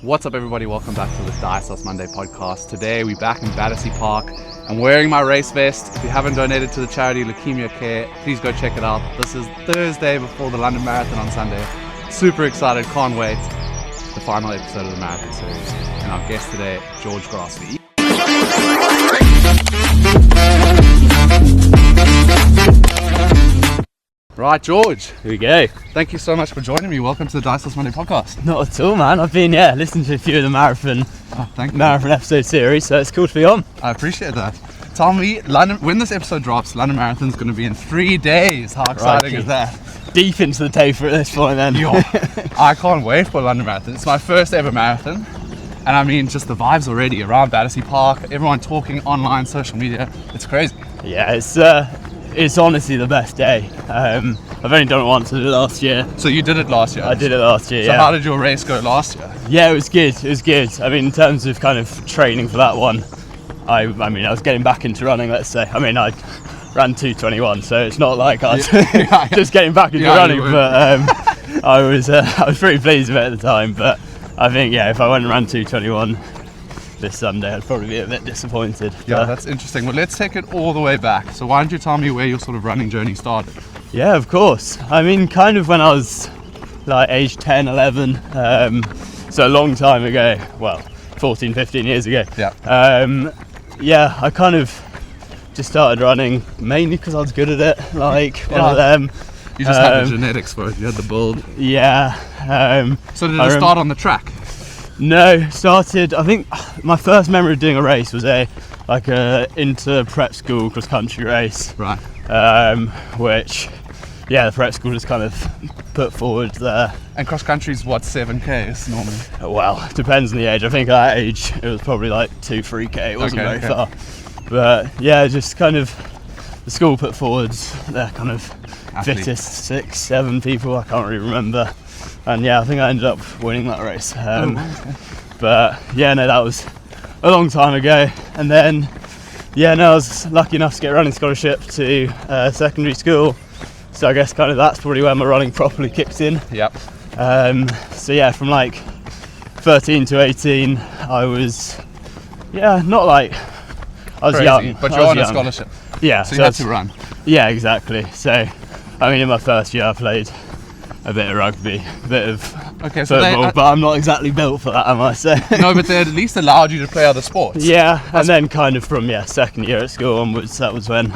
What's up, everybody? Welcome back to the Dice Monday podcast. Today we're back in Battersea Park. I'm wearing my race vest. If you haven't donated to the charity Leukemia Care, please go check it out. This is Thursday before the London Marathon on Sunday. Super excited, can't wait. The final episode of the marathon series. And our guest today, George Grassby. Right, George. Here we go. Thank you so much for joining me. Welcome to the Dice Monday podcast. Not at all, man. I've been, listening to a few of the marathon episode series, so it's cool to be on. I appreciate that. Tell me, London, when this episode drops, London Marathon's going to be in 3 days. How exciting is that? Deep into the taper at this point then. I can't wait for London Marathon. It's my first ever marathon. And I mean, just the vibes already around Battersea Park, everyone talking online, social media. It's crazy. Yeah, it's honestly the best day. I've only done it once, I did it last year. So you did it last year? I did it last year, So how did your race go last year? Yeah, it was good. I mean, in terms of kind of training for that one, I was getting back into running, let's say. I mean, I ran 2:21, so it's not like I was just getting back into running, but I was pretty pleased with it at the time. But I think, if I went and ran 2:21 this Sunday, I'd probably be a bit disappointed. Yeah, that's interesting. Well, let's take it all the way back. So why don't you tell me where your sort of running journey started? Yeah, of course. I mean, kind of when I was like age 10, 11, so a long time ago, well, 14, 15 years ago. I kind of just started running mainly because I was good at it, like one of them. You just had the genetics for it, you had the build. Yeah. So did it start on the track? No, I think my first memory of doing a race was a inter-prep school cross-country race. Right. Which, the prep school just kind of put forward there. And cross-country's what, 7Ks normally? Well, it depends on the age. I think at that age it was probably like 2-3K, it wasn't very far. But just kind of the school put forward their kind of fittest 6-7 people, I can't really remember. And I think I ended up winning that race. But that was a long time ago. And then I was lucky enough to get a running scholarship to secondary school. So I guess kind of that's probably where my running properly kicked in. Yep. From like 13 to 18, I was not like I was crazy, young, but you're on a scholarship. Yeah, so you had to run. Yeah, exactly. So I mean, in my first year, I played a bit of rugby, a bit of football, but I'm not exactly built for that, I must say. No, but they at least allowed you to play other sports. Yeah, and then kind of from second year at school onwards, that was when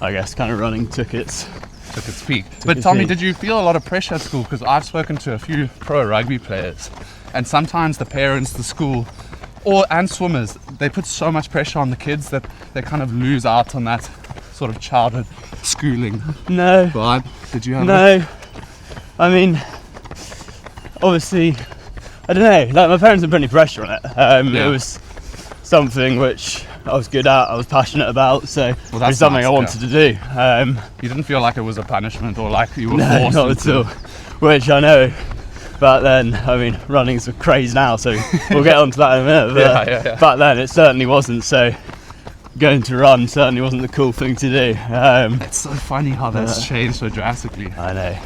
I guess kind of running took its peak. But tell me, did you feel a lot of pressure at school? Because I've spoken to a few pro rugby players, and sometimes the parents, the school, and swimmers, they put so much pressure on the kids that they kind of lose out on that sort of childhood schooling. No. Vibe. Did you have No. I mean, obviously, I don't know, like my parents didn't put any pressure on it. It was something which I was good at, I was passionate about, so it was something I wanted to do. You didn't feel like it was a punishment or like you were forced? No, not at all. Which I know, but then, I mean, running's a craze now, so we'll get onto that in a minute. But back then it certainly wasn't, so going to run certainly wasn't the cool thing to do. It's so funny how that's changed so drastically. I know.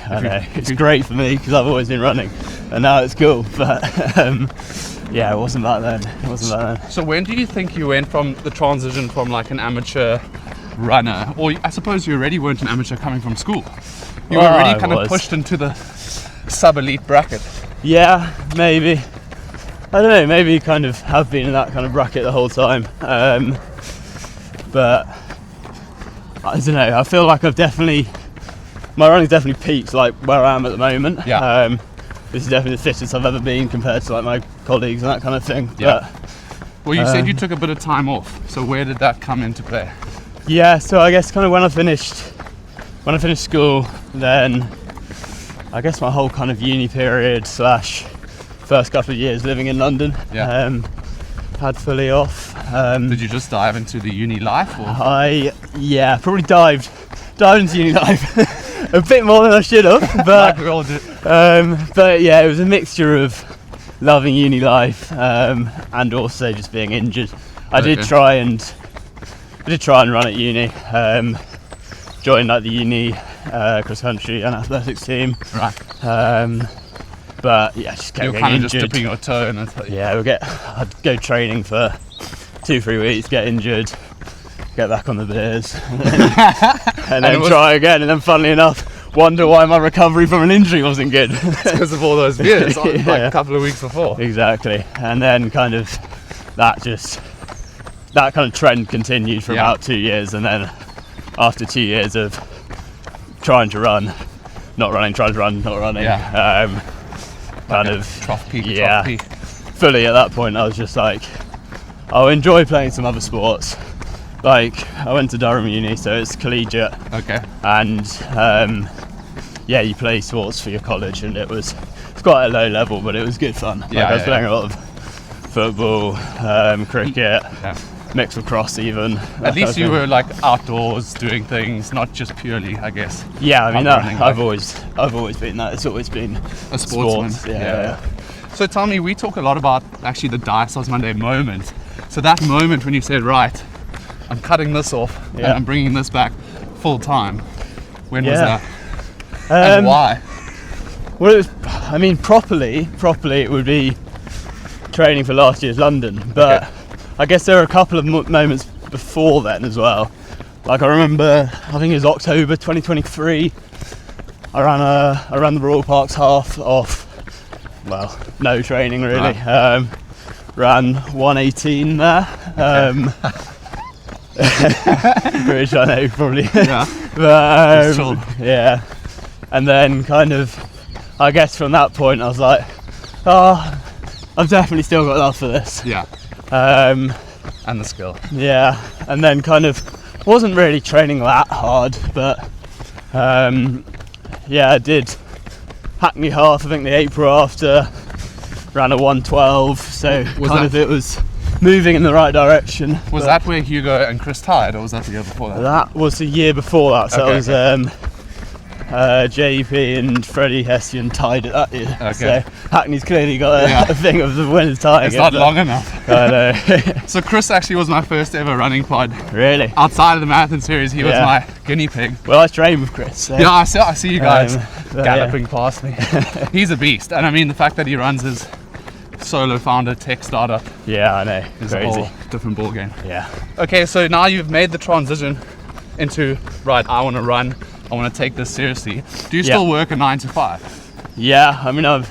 It's great for me because I've always been running, and now it's cool. But it wasn't back then. So when do you think you went from the transition from like an amateur runner, or I suppose you already weren't an amateur coming from school? You were already kind of pushed into the sub-elite bracket. Yeah, maybe. I don't know. Maybe kind of have been in that kind of bracket the whole time. But I don't know, I feel like my running's definitely peaked like where I am at the moment. Yeah. This is definitely the fittest I've ever been compared to like my colleagues and that kind of thing. Yeah. Well, you said you took a bit of time off, so where did that come into play? Yeah, so I guess kind of when I finished school, then I guess my whole kind of uni period / first couple of years living in London. Had fully off. Did you just dive into the uni life? Or? I probably dived into uni life a bit more than I should have, but like we all did. It was a mixture of loving uni life and also just being injured. I did try and run at uni. Joined like the uni cross country and athletics team. Right. But yeah, just kept You're getting kind of injured. just dipping your toe in it. Yeah, I'd go training for 2-3 weeks, get injured, get back on the beers, and then try again. And then, funnily enough, wonder why my recovery from an injury wasn't good. It's because of all those beers, like a couple of weeks before. Exactly. And then kind of that kind of trend continued for about 2 years, and then after 2 years of trying to run, not running, trying to run, not running, kind of trough peak. Fully at that point I was just like, I'll enjoy playing some other sports. Like, I went to Durham Uni, so it's collegiate. Okay. And you play sports for your college, and it's quite a low level, but it was good fun. I was playing a lot of football, cricket, mixed with cross even. At least you were like outdoors doing things, not just purely, I guess. Yeah, I mean, I've always been that. It's always been a sportsman. Yeah. So tell me, we talk a lot about actually the Dice Sauce Monday moment. So that moment when you said, right, I'm cutting this off and I'm bringing this back full time. When was that? And why? Well, it was, I mean, properly it would be training for last year's London, but I guess there are a couple of moments before then as well. Like, I remember, I think it was October 2023. I ran the Royal Parks half off. Well, no training really. Right. Ran 1:18 there. Which I know probably. Yeah. But and then kind of, I guess from that point I was like, I've definitely still got love for this. Yeah. And the skill. Yeah, and then kind of wasn't really training that hard, but I did Hackney half, I think the April after, ran a 1:12, so it was moving in the right direction. Was that where Hugo and Chris tied, or was that the year before that? That was the year before that, so that was JP and Freddie Hessian tied it that year. Okay. So Hackney's clearly got a thing of the winners tying. It's not long enough. I know. So Chris actually was my first ever running pod. Really? Outside of the marathon series, he was my guinea pig. Well, I trained with Chris. So. Yeah, I see you guys galloping past me. He's a beast, and I mean the fact that he runs his solo founder tech startup. Yeah, I know. Is crazy. a whole different ball game. Yeah. Okay, so now you've made the transition into I want to run. I want to take this seriously. Do you still work a 9 to 5? Yeah, I mean, I'm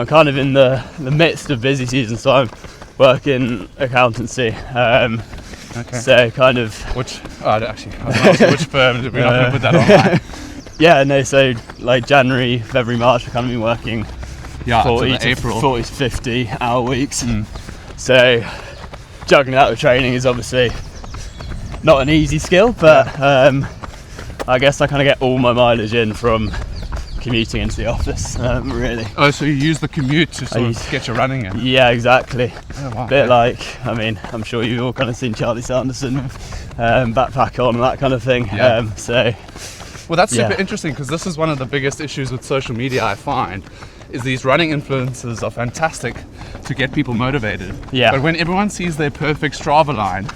kind of in the midst of busy season, so I'm working accountancy. Okay. So kind of. Which firm did we not going to put that online? Yeah, no. So like January, February, March, I've kind of been working 40 to 50 hour weeks. So juggling that with training is obviously not an easy skill, but I guess I kind of get all my mileage in from commuting into the office, really. Oh, so you use the commute to sort of get your running in? Yeah, exactly. Oh, wow. Bit like, I mean, I'm sure you've all kind of seen Charlie Sanderson, backpack on and that kind of thing. Yeah. Well, that's super interesting, because this is one of the biggest issues with social media, I find, is these running influencers are fantastic to get people motivated. Yeah. But when everyone sees their perfect Strava line,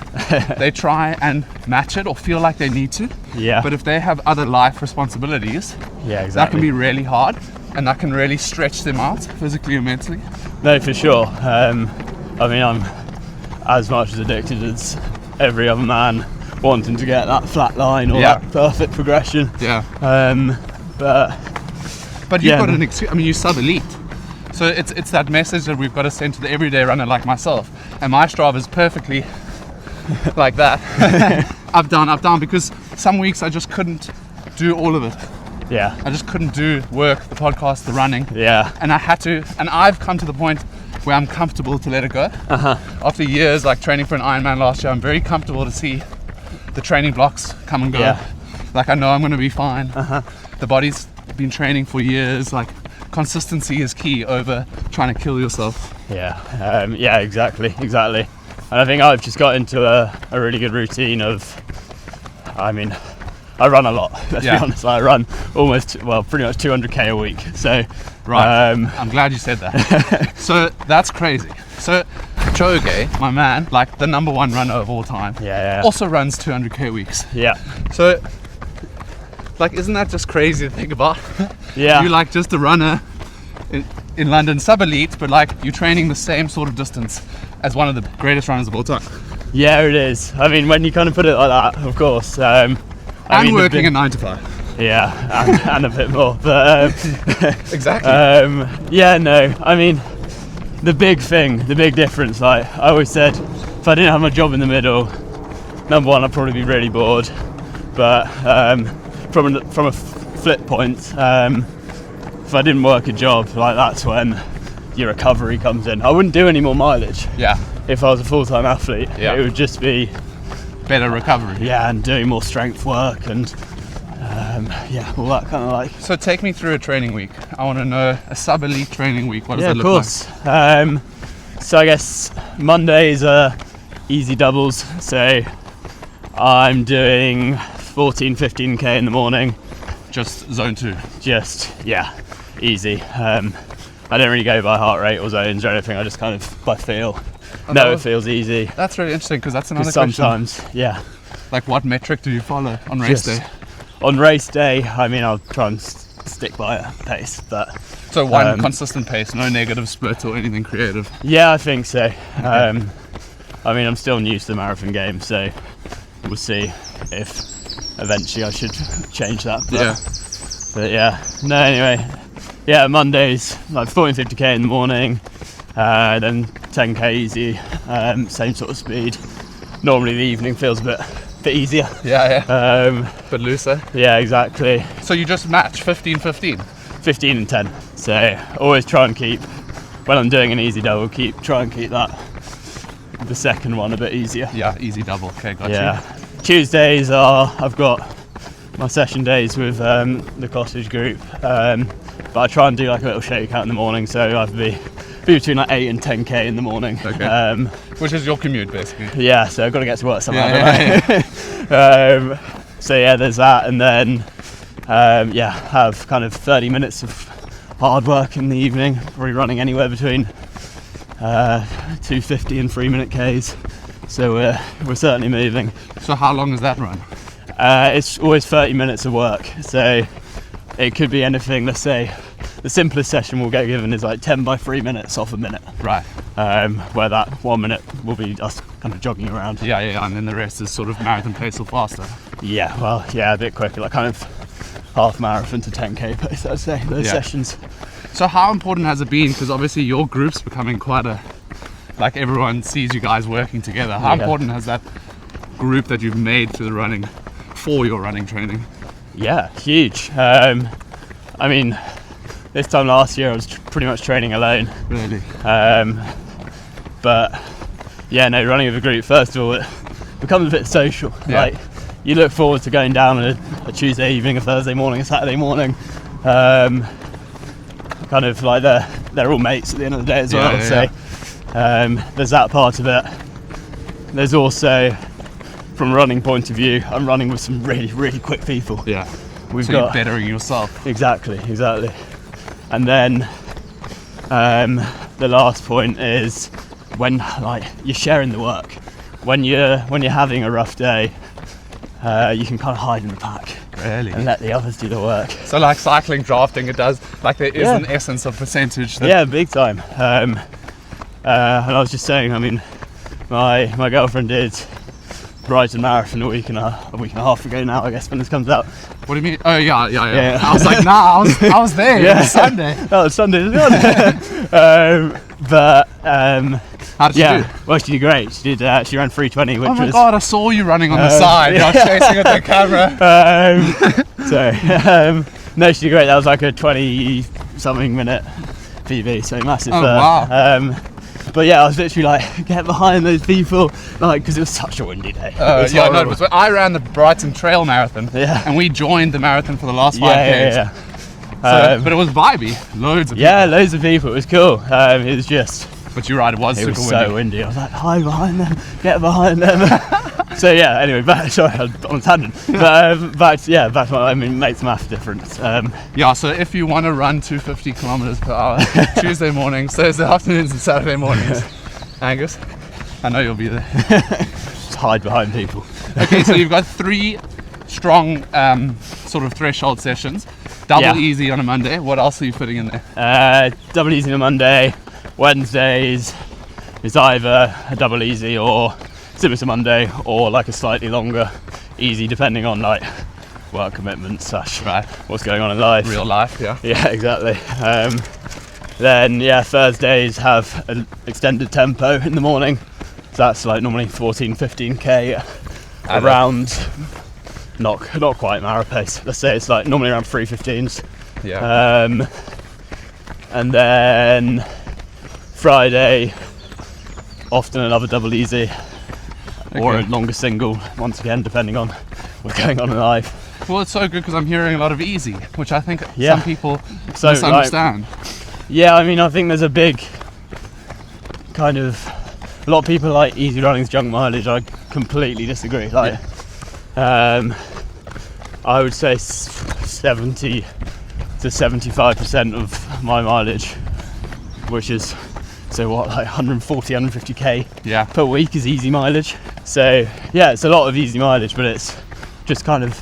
they try and match it or feel like they need to. Yeah. But if they have other life responsibilities, that can be really hard, and that can really stretch them out physically and mentally. No, for sure. I mean, I'm as much as addicted as every other man, wanting to get that flat line or that perfect progression. Yeah. But you've got you sub-elite. So it's that message that we've got to send to the everyday runner like myself. And my Strava is perfectly like that. I've done, because some weeks I just couldn't do all of it. Yeah. I just couldn't do work, the podcast, the running. Yeah. And I had to, and I've come to the point where I'm comfortable to let it go. After years like training for an Ironman last year, I'm very comfortable to see the training blocks come and go. Yeah. Like, I know I'm going to be fine. The body's been training for years. Like, consistency is key over trying to kill yourself. Yeah, exactly. And I think I've just got into a really good routine of, I mean, I run a lot, let's be honest. I run pretty much 200k a week. So I'm glad you said that. So that's crazy. So Choge, my man, like the #1 runner of all time, also runs 200k weeks. Yeah. So, like, isn't that just crazy to think about? Yeah. You like just a runner in London, sub-elite, but like you're training the same sort of distance as one of the greatest runners of all time. Yeah, it is. I mean, when you kind of put it like that, of course. And working a 9 to 5. Yeah, and a bit more. But exactly. Yeah, no. I mean, the big difference. Like I always said, if I didn't have my job in the middle, number one, I'd probably be really bored. But from a flip point, if I didn't work a job, like that's when your recovery comes in. I wouldn't do any more mileage. Yeah. If I was a full-time athlete, it would just be better recovery. Yeah, and doing more strength work and all that kind of like. So take me through a training week. I want to know a sub-elite training week. What does that look like? So I guess Mondays are easy doubles. So I'm doing 14, 15k in the morning. Just zone 2. Easy. I don't really go by heart rate or zones or anything. I just kind of by feel. It feels easy. That's really interesting because that's another question. Sometimes, yeah. Like what metric do you follow on race day? On race day, I mean, I'll try and stick by a pace, but. So one consistent pace, no negative split or anything creative. Yeah, I think so. Okay. I mean, I'm still new to the marathon game, so we'll see if eventually I should change that. But yeah. No, anyway. Yeah, Mondays, like 40 and 50k in the morning, then 10k easy, same sort of speed. Normally the evening feels a bit easier. Bit looser. Yeah, exactly. So you just match 15, 15? 15 and 10. So always try and keep, when I'm doing an easy double, try and keep that, the second one a bit easier. Yeah, easy double. Okay, got you. Tuesdays I've got my session days with the cottage group, but I try and do like a little shakeout in the morning, so I have to be between like 8 and 10k in the morning. Okay. Which is your commute basically. Yeah, so I've got to get to work somehow. So yeah, there's that, and then have kind of 30 minutes of hard work in the evening, probably running anywhere between 250 and 3-minute Ks. So we're certainly moving. So how long is that run? It's always 30 minutes of work, so it could be anything. Let's say the simplest session we'll get given is like 10 by 3 minutes off a minute. Right. Where that 1 minute will be us kind of jogging around. Yeah, and then the rest is sort of marathon pace or faster. Yeah, well, yeah, a bit quicker, like kind of half marathon to 10k pace, I'd say, those sessions. So how important has it been, because obviously your group's becoming quite like everyone sees you guys working together. How important has that group that you've made to the running for your running training? Yeah, huge. I mean, this time last year I was pretty much training alone. Really? But yeah, no, running with a group, first of all, it becomes a bit social. Yeah. Like, you look forward to going down a Tuesday evening, a Thursday morning, a Saturday morning. Kind of like they're all mates at the end of the day as well. So there's that part of it. There's also, from a running point of view, I'm running with some really, really quick people. Yeah. You're bettering yourself. Exactly. And then the last point is when you're sharing the work. When you're having a rough day, you can kind of hide in the pack. Really? And let the others do the work. So like cycling, drafting, it does, like there is an essence of percentage. Yeah, big time. And I was just saying, I mean, my girlfriend did Brighton Marathon a week and a half ago now, I guess, when this comes out. What do you mean? Oh yeah. I was like, nah, I was there. Yeah. It was Sunday. That was Sunday as well. How did she do? Well, she did great. She did. She ran 3:20, which was. Oh my god! I saw you running on the side. I was chasing at the camera. No, she did great. That was like a 20-something minute PB, so massive. Oh wow! But yeah, I was literally like, get behind those people, like, because it was such a windy day. I ran the Brighton Trail Marathon, and we joined the marathon for the last 5 Ks. But it was vibey, loads of people. Yeah, loads of people. It was cool. It was just. But you're right, it was super windy. So windy. I was like, hide behind them, get behind them. So yeah, anyway, sorry, I'm on a tangent. But back to makes massive difference. So if you want to run 250 kilometers per hour, Tuesday mornings, Thursday afternoons and Saturday mornings, Angus, I know you'll be there. Just hide behind people. Okay, so you've got 3 strong sort of threshold sessions. Double Yeah. easy on a Monday. What else are you putting in there? Double easy on a Monday. Wednesdays is either a double easy or similar to Monday, or like a slightly longer easy, depending on like work commitments / Right. what's going on in life. Real life, yeah. Yeah, exactly. Then Thursdays have an extended tempo in the morning. So that's like normally 14-15k around, not quite mara pace. Let's say it's like normally around 3:15s. Yeah. And then Friday, often another double easy or a longer single, once again, depending on what's going on in life. Well, it's so good because I'm hearing a lot of easy, which I think Yeah. some people So, misunderstand. Yeah, I mean, I think there's a big kind of, a lot of people like easy running's junk mileage. I completely disagree. Like, I would say 70 to 75% of my mileage, which is, so what, like 140, 150k Yeah. per week is easy mileage. So yeah, it's a lot of easy mileage, but it's just kind of,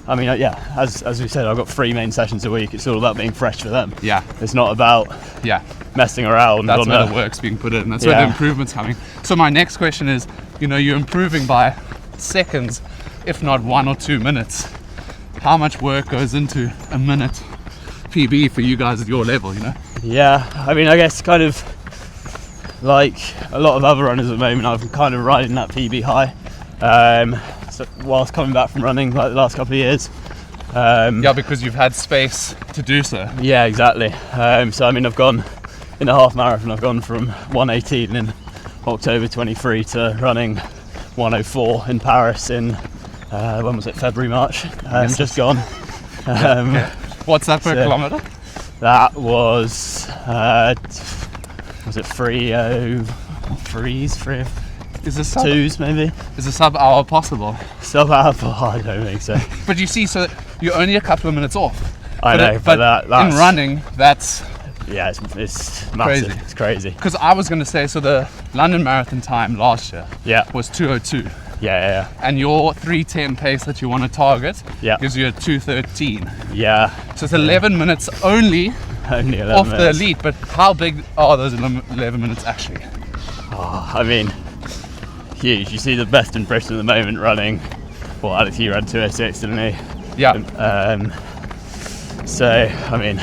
I mean, as we said, I've got 3 main sessions a week. It's all about being fresh for them. Yeah. It's not about Yeah. messing around. That's on where a- the work's being put in. That's where the improvement's coming. So my next question is, you're improving by seconds, if not 1 or 2 minutes. How much work goes into a minute PB for you guys at your level, Yeah, I mean, I guess kind of like a lot of other runners at the moment, I'm kind of riding that PB high. So whilst coming back from running like the last couple of years. Yeah, because you've had space to do so. Yeah, exactly. So I mean, I've gone in a half marathon. I've gone from 118 in October 23 to running 104 in Paris in when was it? February, March. Just gone. Okay. What's that per kilometre? That was it 3:03s, 3 Is a sub, 2s maybe? is a sub hour possible? Sub hour? I don't think so. But you see, so you're only a couple of minutes off. I know, but that's in running, that's yeah, it's massive. Crazy. It's crazy. because I was going to say, so the London Marathon time last year Yeah, was 2:02, yeah, and your 3:10 pace that you want to target Yeah. gives you a 2:13. yeah. So it's 11 minutes only Only 11 off the minutes. elite. But how big are those 11 minutes actually? Oh, I mean, huge. You see the best in Britain at the moment running. Well, Alex, he ran 2:06, didn't he? Yeah. So, I mean,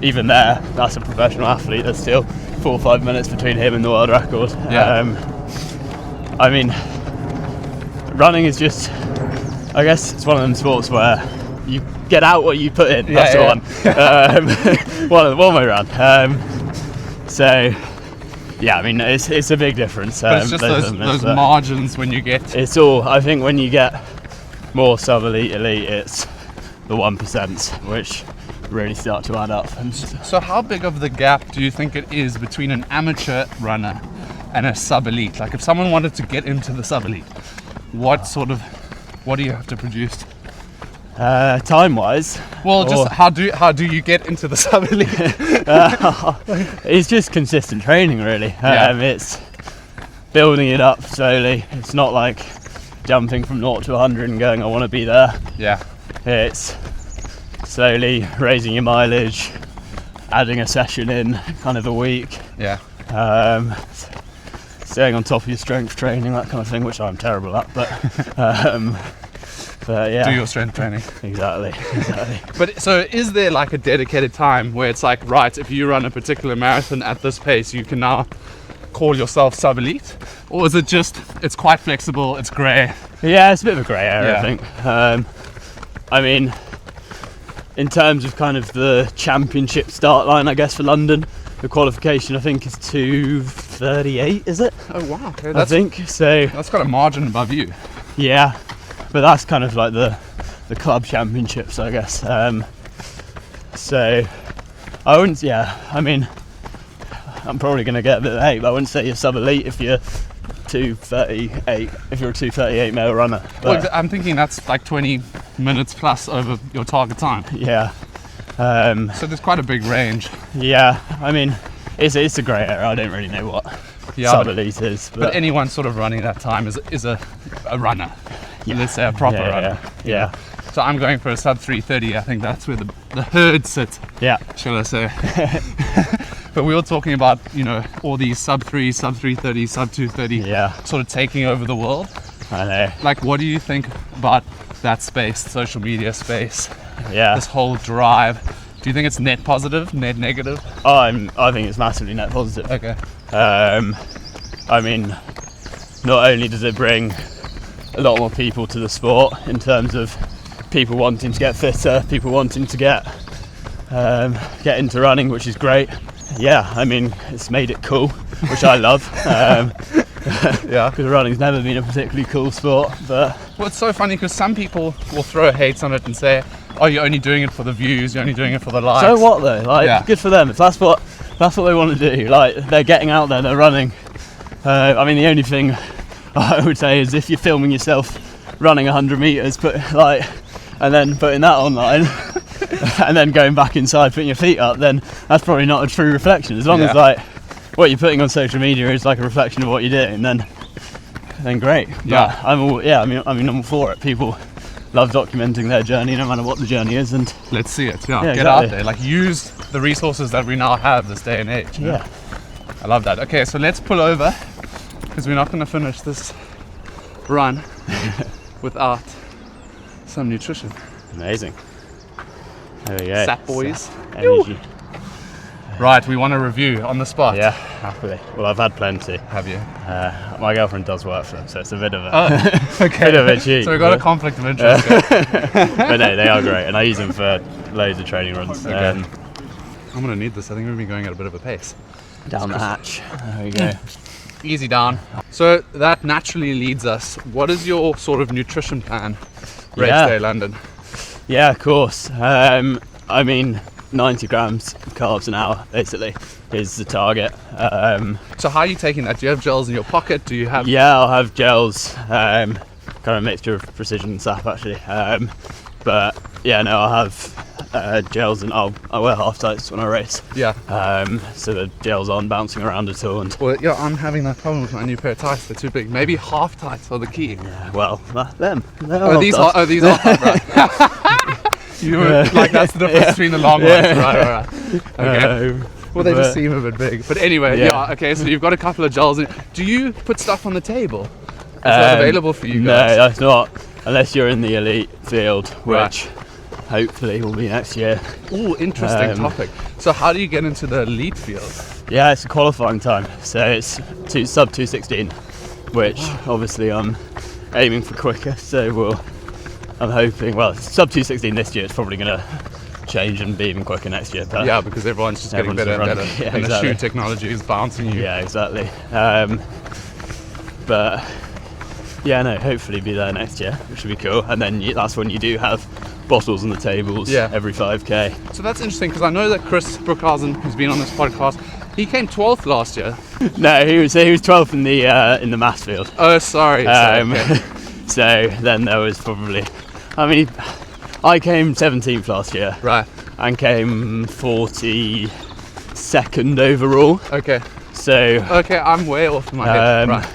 even there, that's a professional athlete. There's still 4 or 5 minutes between him and the world record. Yeah. I mean, running is just, I guess it's one of them sports where you get out what you put in. Yeah, That's the one. One way around. So, yeah, I mean, it's a big difference. But it's just those margins when you get. It's all, I think when you get more sub-elite, elite, it's the 1%, which really start to add up. And So how big of the gap do you think it is between an amateur runner and a sub-elite? Like if someone wanted to get into the sub-elite, what do you have to produce? time-wise, Well, just how do you get into the sub-elite? it's just consistent training, really. Yeah. It's building it up slowly. It's not like jumping from 0 to 100 and going, I want to be there. Yeah. It's slowly raising your mileage, adding a session in kind of a week, Yeah. staying on top of your strength training, that kind of thing, which I'm terrible at, but yeah. Do your strength training. Exactly. But so is there like a dedicated time where it's like, right, if you run a particular marathon at this pace, you can now call yourself sub-elite? Or is it just, it's quite flexible, it's grey? Yeah, it's a bit of a grey area, Yeah. I think. I mean, in terms of kind of the championship start line, I guess, for London, the qualification I think is 2:38, is it? Oh wow, okay, I think so. that's got a margin above you. Yeah, but that's kind of like the club championships, I guess. So I wouldn't. Yeah, I mean, I'm probably going to get a bit of hate, but I wouldn't say you're sub-elite if you're 2:38. If you're a 2:38 male runner. But, Well, I'm thinking that's like 20 minutes plus over your target time. yeah. So there's quite a big range. Yeah, I mean, it's a grey area. I don't really know what Yeah, sub-elite is, but anyone sort of running that time is a runner. Yeah. Let's say a proper runner. Yeah. So I'm going for a sub 3:30. I think that's where the herd sit, Yeah. shall I say. But we were talking about, all these sub 3, sub 3:30, sub 2:30 Yeah. sort of taking over the world. I know. Like, what do you think about that space, social media space, Yeah. this whole drive? Do you think it's net positive, net negative? I think it's massively net positive. Okay. I mean, not only does it bring a lot more people to the sport in terms of people wanting to get fitter, people wanting to get into running, which is great. Yeah, I mean, it's made it cool, which I love. Yeah. Because running's never been a particularly cool sport, but Well, it's so funny because some people will throw hate on it and say, oh, you're only doing it for the views, you're only doing it for the likes. so what though? Like, Yeah. good for them. If that's what they want to do. Like, they're getting out there, they're running. I mean, the only thing I would say is if you're filming yourself running 100 meters, and then putting that online, and then going back inside, putting your feet up, then that's probably not a true reflection. As long as Yeah. what you're putting on social media is like a reflection of what you're doing, then great. Yeah. But I'm all for it. People love documenting their journey, no matter what the journey is, and Let's see it, yeah. Yeah, Get out exactly. there, like use the resources that we now have this day and age. you know? yeah. I love that. Okay, so let's pull over because we're not going to finish this run without some nutrition. Amazing. There we go. Sap boys. Energy. Right, we want a review on the spot. Yeah, happily. Well, I've had plenty. Have you? My girlfriend does work for them, so it's a bit of a Oh, okay. bit of a cheat. So we've got a conflict of interest. But no, they are great, and I use them for loads of training runs. Okay. I'm going to need this. I think we're going to be going at a bit of a pace. Down the hatch. There we go. Easy down. So that naturally leads us. What is your sort of nutrition plan, race Yeah. day London? Yeah, of course. I mean, 90 grams carbs an hour basically is the target. So how are you taking that? Do you have gels in your pocket? Do you have? Yeah, I'll have gels, kind of a mixture of precision and sap actually. But yeah, no, I'll have gels, and I wear half tights when I race. Yeah. So the gels aren't bouncing around at all, and Well, yeah, I'm having that problem with my new pair of tights. They're too big. Maybe half tights are the key. well, them. Oh, these are right. You were like, that's the difference between the long ones. Right. Okay. Well, they just seem a bit big. But anyway, yeah. Okay, so you've got a couple of gels in. Do you put stuff on the table? Is that available for you guys? No, that's not. Unless you're in the elite field, which Right. hopefully will be next year. Ooh, interesting topic. So how do you get into the elite field? Yeah, it's a qualifying time, so it's sub 2:16, which obviously I'm aiming for quicker. So I'm hoping. Well, sub 2:16 this year. It's probably going to change and be even quicker next year. But Yeah, because everyone's just getting Everyone's better and running. better. Yeah, and exactly. the shoe technology is bouncing you. yeah, exactly. But yeah, no, hopefully be there next year, which should be cool. And then that's when you do have bottles on the tables every 5k. So that's interesting because I know that Chris Brookhausen, who's been on this podcast, he came 12th last year. No, he was 12th in the mass field. Oh, sorry. Okay. So then there was probably, I mean, I came 17th last year Right. and came 42nd overall. Okay. So Okay, I'm way off in my head. Right.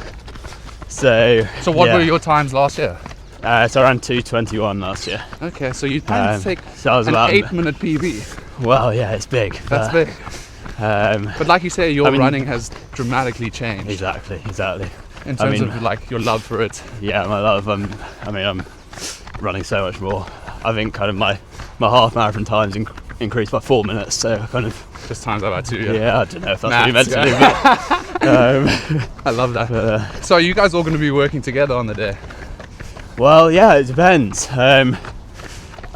so What yeah. were your times last year? So I ran 2:21 last year. Okay, so you planned to take so I was an about 8-minute PB. Well, yeah, it's big. That's but, big. Um, But like you say, your I mean- running has dramatically changed exactly. in terms mean- of like your love for it. Yeah, my love. I'm running so much more. I think kind of my half marathon times increased by 4 minutes. So I kind of Just times that by 2. yeah, I don't know if that's what you Maths, meant to do. But, I love that. So are you guys all going to be working together on the day? well, yeah, it depends. I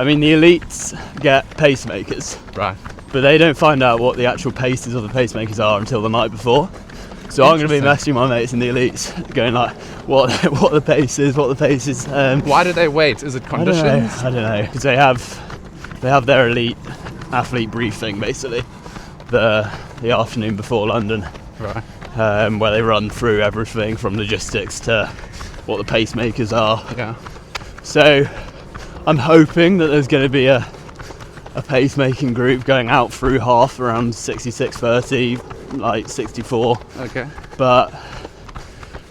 mean, the elites get pacemakers, Right. but they don't find out what the actual paces of the pacemakers are until the night before. So I'm going to be Interesting. messaging my mates in the elites, going like, what the pace is. Why do they wait? Is it conditions? I don't know, because they have their elite athlete briefing basically the afternoon before London, Right. where they run through everything from logistics to what the pacemakers are. Yeah. So I'm hoping that there's going to be a pacemaking group going out through half around 66:30, like 64. Okay. But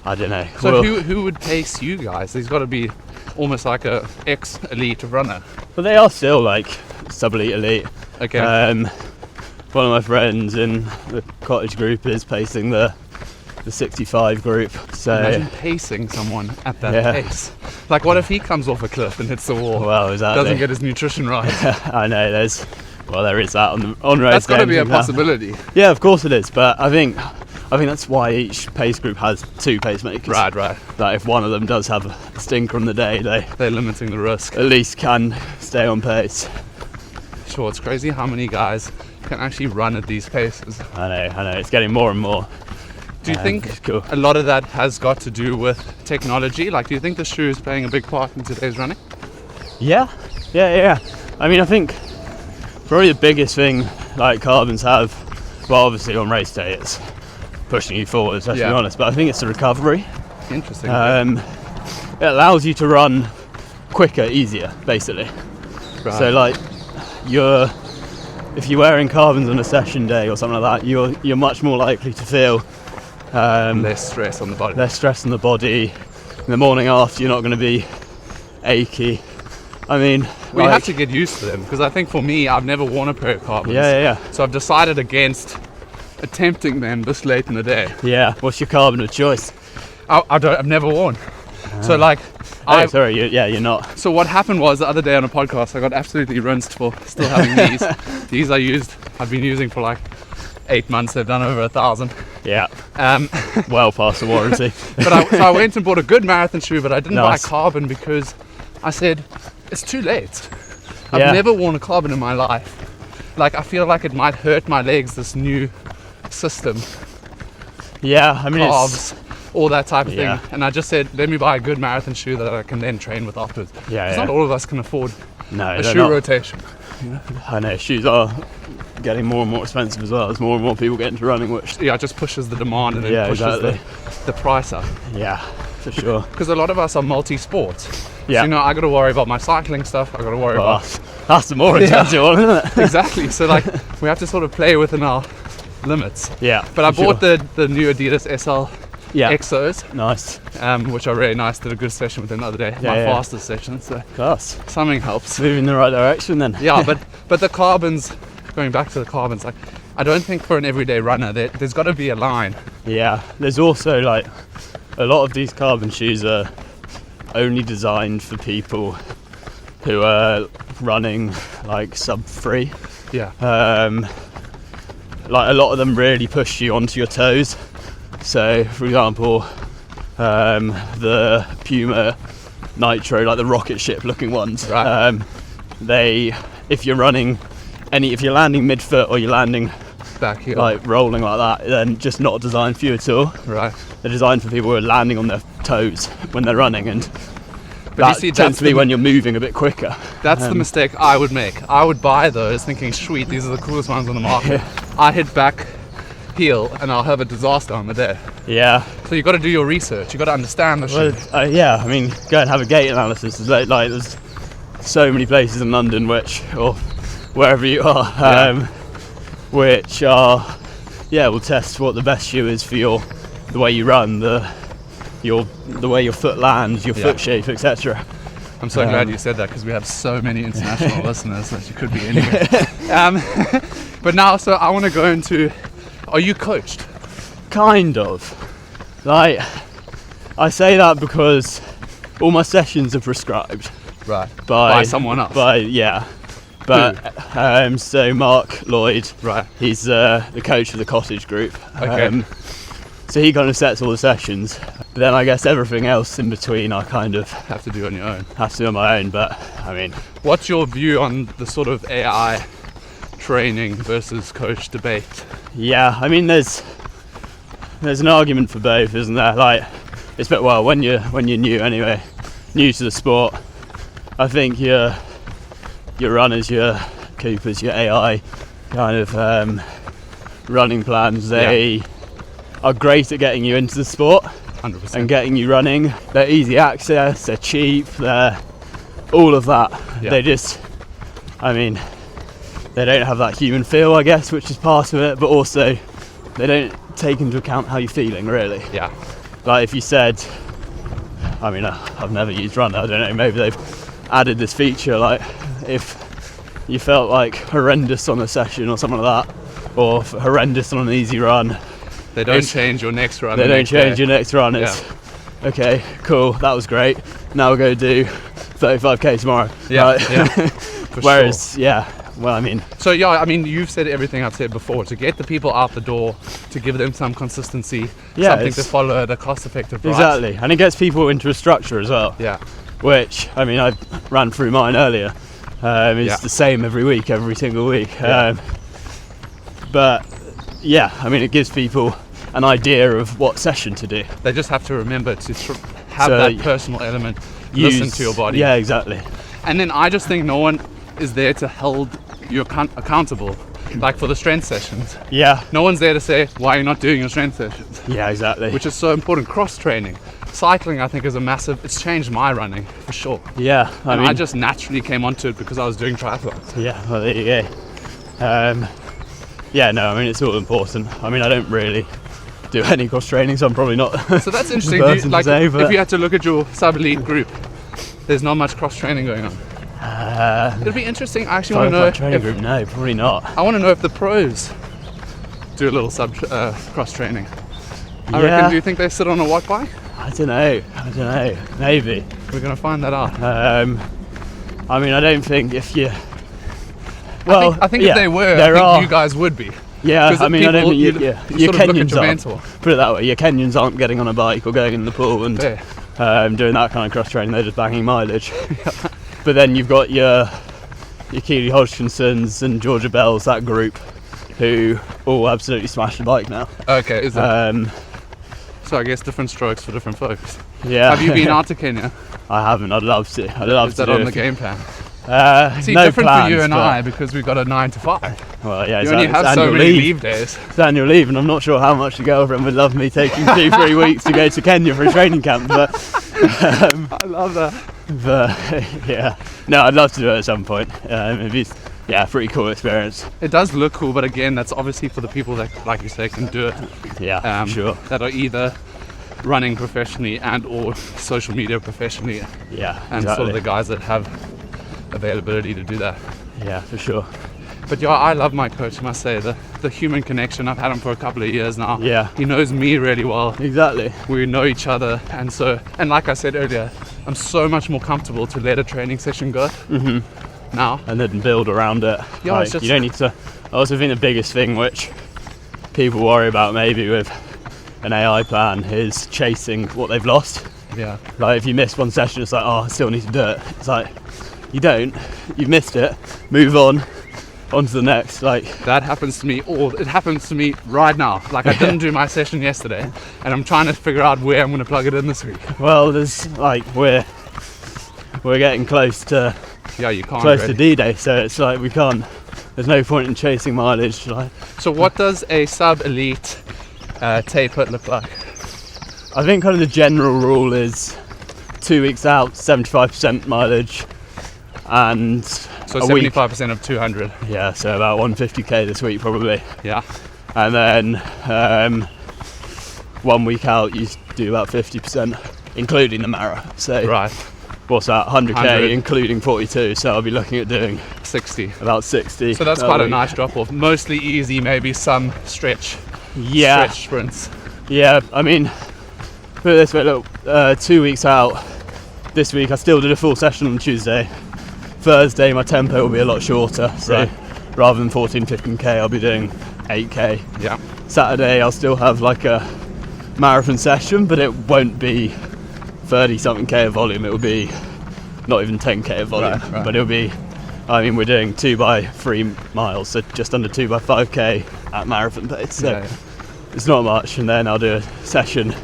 I don't know. So Well, who would pace you guys? There's got to be almost like a ex-elite runner. But they are still like sub-elite. Okay. One of my friends in the cottage group is pacing the 65 group. So imagine pacing someone at that pace. Like, what if he comes off a cliff and hits the wall? Well, exactly. Doesn't get his nutrition right. I know there is that on race. That's got to be a possibility. Yeah, of course it is. But I think that's why each pace group has 2 pacemakers. Right. That if one of them does have a stinker on the day, they're limiting the risk. At least can stay on pace. Sure, it's crazy how many guys can actually run at these paces. I know. It's getting more and more. Do you think a lot of that has got to do with technology? Like, do you think the shoe is playing a big part in today's running? Yeah. I mean, I think probably the biggest thing like carbons have, well, obviously on race day it's pushing you forwards, let's be honest, but I think it's the recovery. Interesting. It allows you to run quicker, easier, basically. Right. So like if you're wearing carbons on a session day or something like that, you're much more likely to feel less stress on the body. Less stress on the body. In the morning after, you're not going to be achy. I mean, we have to get used to them, because I think for me, I've never worn a pair of carbons. Yeah. So I've decided against attempting them this late in the day. Yeah. What's your carbon of choice? I've never worn. So like, you're not. So what happened was the other day on a podcast, I got absolutely rinsed for still having these. These I've been using for like 8 months. They've done over 1,000. Yeah. Well past the warranty. So I went and bought a good marathon shoe, but I didn't buy carbon because I said it's too late. I've never worn a carbon in my life. Like, I feel like it might hurt my legs, this new system. Yeah, I mean, carbs, all that type of thing. And I just said, let me buy a good marathon shoe that I can then train with afterwards. Because not all of us can afford a shoe rotation. I know, shoes are getting more and more expensive as well. There's more and more people getting into running, which it just pushes the demand and then pushes the price up. Yeah, for sure. Because a lot of us are multi-sports. Yeah. So, I got to worry about my cycling stuff. I got to worry about that's the more expensive one, isn't it? Exactly. So like, we have to sort of play within our limits. Yeah. But I bought the new Adidas SL Exos. Nice. Which are really nice. Did a good session with them the other day. My fastest session. So class. Something helps. Moving in the right direction then. Yeah, but the carbons, going back to the carbons, like, I don't think for an everyday runner there's got to be a line. Yeah. There's also like a lot of these carbon shoes are only designed for people who are running like sub 3. Yeah. Like a lot of them really push you onto your toes. So for example, the Puma Nitro, like the rocket ship looking ones, right. If you're landing mid-foot or you're landing back heel, like rolling like that, then just not designed for you at all. Right. They're designed for people who are landing on their toes when they're running, and that tends to be when you're moving a bit quicker. That's the mistake I would make. I would buy those thinking, sweet, these are the coolest ones on the market. I hit back heel and I'll have a disaster on the day. Yeah. So you've got to do your research. You've got to understand the shoe. I mean, go and have a gait analysis. There's so many places in London or wherever you are, which are, will test what the best shoe is for the way you run, the way your foot lands, your foot shape, etc. I'm so glad you said that, because we have so many international listeners that you could be anywhere. But now, so I want to go into, are you coached? Kind of. Like, I say that because all my sessions are prescribed. Right. By someone else? But so Mark Lloyd, right, he's the coach of the cottage group. Okay. So he kind of sets all the sessions. But then I guess everything else in between I kind of have to do on your own. Have to do on my own, but I mean, what's your view on the sort of AI training versus coach debate? Yeah, I mean, there's an argument for both, isn't there? Like, it's when you're new anyway, new to the sport, I think your runners, your Coopers, your AI kind of running plans, they are great at getting you into the sport 100%. And getting you running. They're easy access, they're cheap, they're all of that. They just, I mean, they don't have that human feel, I guess, which is part of it, but also they don't take into account how you're feeling, really. Yeah. Like if you said, I mean, I've never used Runner. I don't know, maybe they've added this feature, like if you felt like horrendous on a session or something like that, or horrendous on an easy run, they don't change your next run. They don't change your next run. It's okay, cool, that was great. Now we'll go do 35k tomorrow. Yeah, Whereas, well, I mean. So you've said everything I've said before. To get the people out the door, to give them some consistency, something to follow at a cost-effective price. Exactly, and it gets people into a structure as well. Yeah. Which, I mean, I ran through mine earlier. It's the same every single week. But yeah, I mean, it gives people an idea of what session to do. They just have to remember to have that personal element, listen to your body. Yeah, exactly. And then I just think no one is there to hold you accountable, like for the strength sessions. Yeah. No one's there to say, why are you not doing your strength sessions? Yeah, exactly. Which is so important. Cross training. Cycling, I think, is it's changed my running, for sure. Yeah. I just naturally came onto it because I was doing triathlons. Yeah, well, there you go. I mean, it's all important. I mean, I don't really do any cross training, so I'm probably not. So that's interesting. If you had to look at your sub-elite group, there's not much cross training going on. It'll be interesting. I actually want to know. Training group? No, probably not. I want to know if the pros do a little cross training. I reckon. Do you think they sit on a watt bike? I don't know. Maybe. We're going to find that out. I mean, I don't think if you. Well, I think if they were, you guys would be. Yeah, I mean, I don't think your Kenyans aren't. Put it that way, your Kenyans aren't getting on a bike or going in the pool and doing that kind of cross training. They're just banging mileage. But then you've got your Keely Hodgkinsons and Georgia Bells, that group, who all absolutely smash the bike now. Okay, is that? So I guess different strokes for different folks. Yeah. Have you been out to Kenya? I haven't. I'd love to. Is that on the game plan? See, no different plans, for you and I, because we've got a 9 to 5. Well, yeah, you only have so many leave days. It's annual leave, and I'm not sure how much the girlfriend would love me taking 2-3 weeks to go to Kenya for a training camp. But I love that. But yeah, no, I'd love to do it at some point. It's pretty cool experience. It does look cool, but again, that's obviously for the people that, like you say, can do it. Yeah, sure. That are either running professionally and or social media professionally. Yeah, and sort of the guys that have availability to do that. Yeah, for sure. But yeah, I love my coach, I must say. The human connection, I've had him for a couple of years now. Yeah. He knows me really well. Exactly. We know each other, and like I said earlier, I'm so much more comfortable to let a training session go now. And then build around it. Yeah, like, you don't need to. I also think the biggest thing which people worry about maybe with an AI plan is chasing what they've lost. Yeah. Like if you miss one session, it's like, oh, I still need to do it. It's like, you don't. You've missed it. Move on to the next. Like that happens to me. It happens to me right now. Like I didn't do my session yesterday, and I'm trying to figure out where I'm going to plug it in this week. Well, there's like we're getting close to to D-Day, so it's like we can't. There's no point in chasing mileage. Like. So what does a sub-elite taper look like? I think kind of the general rule is 2 weeks out, 75% mileage, and so 75% of 200. Yeah, so about 150k this week probably. Yeah, and then 1 week out you do about 50%, including the mara. So right, what's that? 100k including 42. So I'll be looking at doing 60. About 60. So that's quite a nice drop off. Mostly easy, maybe some stretch. Yeah. Stretch sprints. Yeah, I mean. Put it this way, look, 2 weeks out, this week I still did a full session on Tuesday. Thursday my tempo will be a lot shorter, so rather than 14-15k I'll be doing 8k. Yeah. Saturday I'll still have like a marathon session, but it won't be 30 something k of volume, it will be not even 10k of volume, but it'll be, I mean we're doing 2x3 miles, so just under 2x5k at marathon pace, so it's not much, and then I'll do a session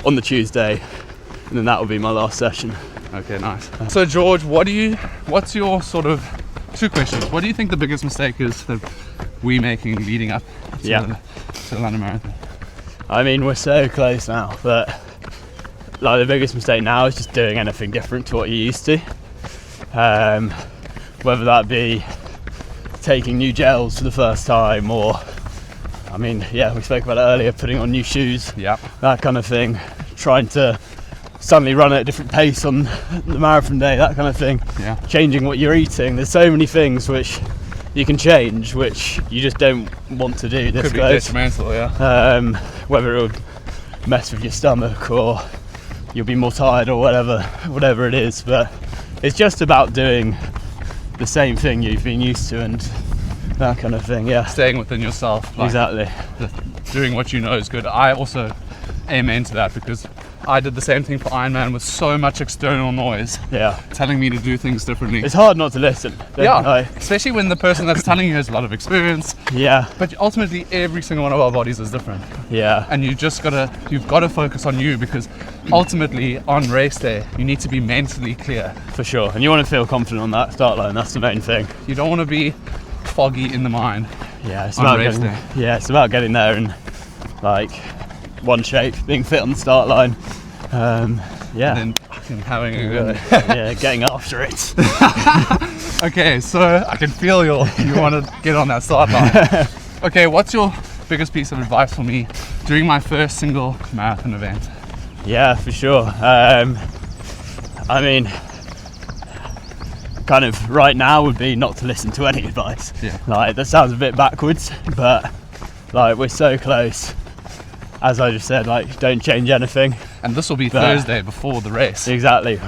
on the Tuesday, and then that will be my last session. Okay, nice. So George, what's your sort of, 2 questions. What do you think the biggest mistake is that we're making leading up to the London Marathon? I mean, we're so close now, but like the biggest mistake now is just doing anything different to what you're used to. Whether that be taking new gels for the first time, or I mean, we spoke about it earlier, putting on new shoes, that kind of thing. Trying to suddenly run at a different pace on the marathon day, that kind of thing. Yeah. Changing what you're eating. There's so many things which you can change, which you just don't want to do. This Could be goes. detrimental, yeah. Whether it would mess with your stomach or you'll be more tired or whatever it is. But it's just about doing the same thing you've been used to and that kind of thing. Yeah. Staying within yourself. Like, Exactly. doing what you know is good. I also amen to that because I did the same thing for Ironman with so much external noise Yeah. telling me to do things differently. It's hard not to listen. Yeah, Like, especially when the person that's telling you has a lot of experience. yeah. But ultimately, every single one of our bodies is different, Yeah. and you've got to focus on you because ultimately, on race day, you need to be mentally clear. For sure. And you want to feel confident on that start line. That's the main thing. You don't want to be foggy in the mind. Yeah. It's On about race getting, day. yeah. It's about getting there in like one shape, being fit on the start line. Yeah. And then fucking having a good. Yeah. Getting after it. Okay, so I can feel you want to get on that start line. Okay, what's your biggest piece of advice for me during my first single marathon event? Yeah, for sure. I mean, kind of right now would be not to listen to any advice. Yeah. Like, that sounds a bit backwards, but like, we're so close. As I just said, like, don't change anything. And this will be But- Thursday before the race. Exactly.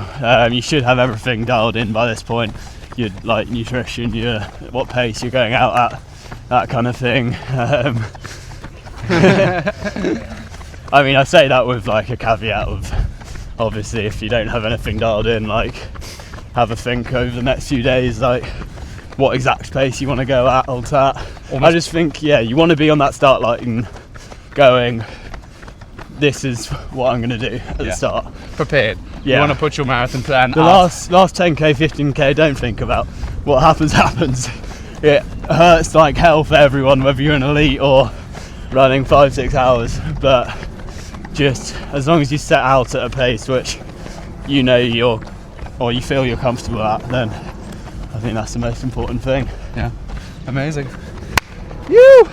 You should have everything dialed in by this point. Your like nutrition, your what pace you're going out at, that kind of thing. I mean, I say that with like a caveat of obviously if you don't have anything dialed in, like have a think over the next few days, like what exact pace you want to go at, all that. I just think, yeah, you want to be on that start line going, this is what I'm going to do at the start. Prepared. You Yeah. want to put your marathon plan The out. last 10k, 15k, don't think about what happens. It hurts like hell for everyone, whether you're an elite or running 5-6 hours. But just as long as you set out at a pace which you know you feel you're comfortable at, then I think that's the most important thing. Yeah. Amazing. You.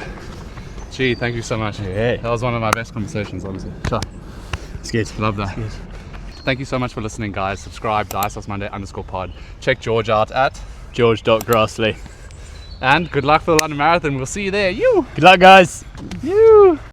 Gee, thank you so much. Yeah. That was one of my best conversations, honestly. Sure. It's good. Love that. Thank you so much for listening, guys. Subscribe, @DiceOfMonday_pod. Check George out at. George.Grassley. And good luck for the London Marathon. We'll see you there. You. Good luck, guys. You.